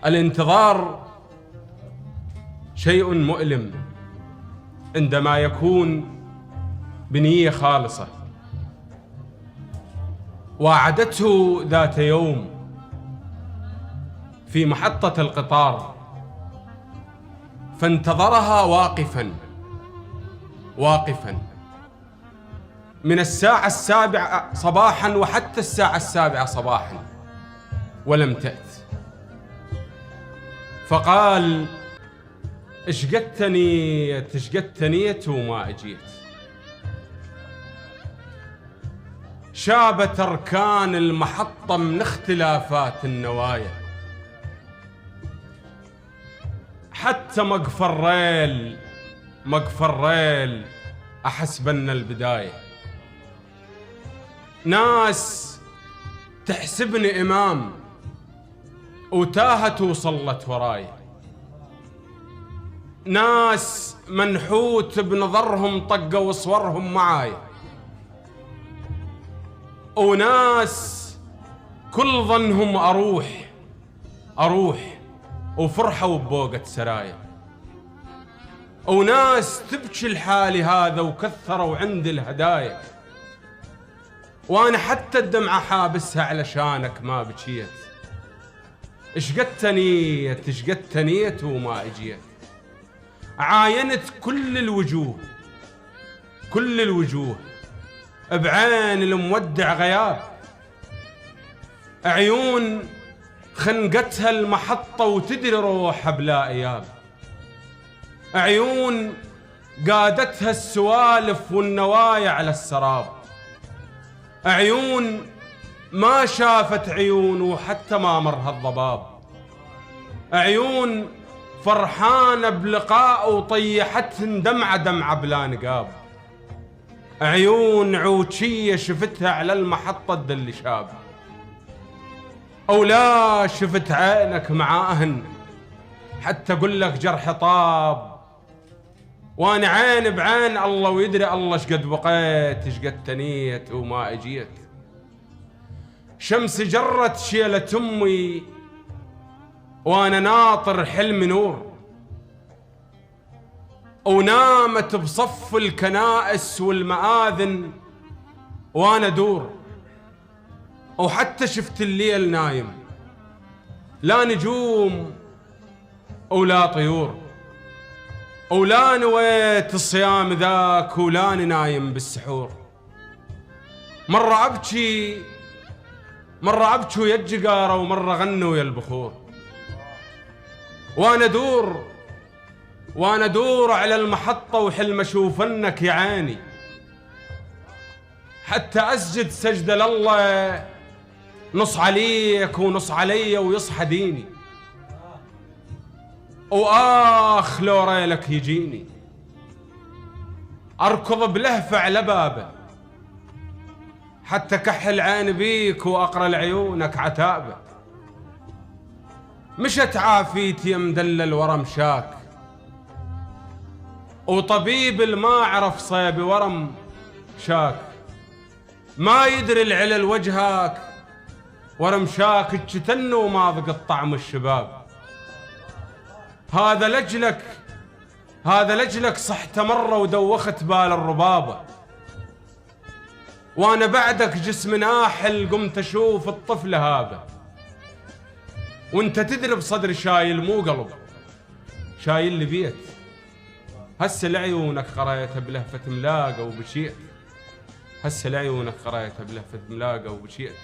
الانتظار شيء مؤلم عندما يكون بنية خالصة. وعدته ذات يوم في محطة القطار، فانتظرها واقفا من الساعة 7 صباحا وحتى الساعة 7 صباحا ولم تأت. فقال: اشقدتني وما اجيت. شابت أركان المحطة من اختلافات النوايا، حتى مقف الريل أحس بنا البداية. ناس تحسبني إمام وتاهت وصلت وراي، ناس منحوت بنظرهم طقوا وصورهم معاي، وناس كل ظنهم أروح وفرحوا ببوقة سرايا، وناس تبكي لحالي هذا وكثروا عندي الهدايا، وانا حتى الدمعة حابسها علشانك ما بكيت. اشقدتني وما اجيت. عاينت كل الوجوه بعين المودع غياب، عيون خنقتها المحطة وتدري روحها بلا إياب، عيون قادتها السوالف والنوايا على السراب، عيون ما شافت عيون وحتى ما مرها الضباب، عيون فرحانة بلقاء وطيحتهن دمعة بلا نقاب، عيون عوشية شفتها على المحطة تدلي شاب، أو لا شفت عينك معاهن حتى أقول لك جرح طاب، وانا عين بعين الله ويدري الله شقد بقيت، اشقدتنيت وما اجيت. شمس جرت شيلة امي وانا ناطر حلم نور، ونامت بصف الكنائس والمآذن وانا دور، وحتى شفت الليل نايم لا نجوم ولا طيور، ولا نويت الصيام ذاك ولا نايم بالسحور. مرة أبكي ويا الجقارة، ومرة غنوا ويا البخور، وانا دور على المحطة وحلم اشوفنك يا عيني، حتى اسجد سجدة لله نص عليك ونص علي ويصحى ديني، واخ لو ريلك يجيني اركض بلهفة على بابه، حتى كحل عين بيك واقرا لعيونك عتابه. مشت عافيتي يا مدلل ورا مشاك، وطبيب الما عرف صيب ورم شاك، ما يدري العلل وجهك ورا مشاك تشتن وما ذقت طعم الشباب. هذا لجلك صحت مرة ودوخت بال الربابة، وانا بعدك جسم ناحل قمت اشوف الطفل هابه، وانت تدري بصدري شايل مو قلب، شايل لي بيت. هسه لعيونك قريتها بلهفة ملاقة وبشيت، هسه لعيونك قريتها بلهفة ملاقة وبشيت.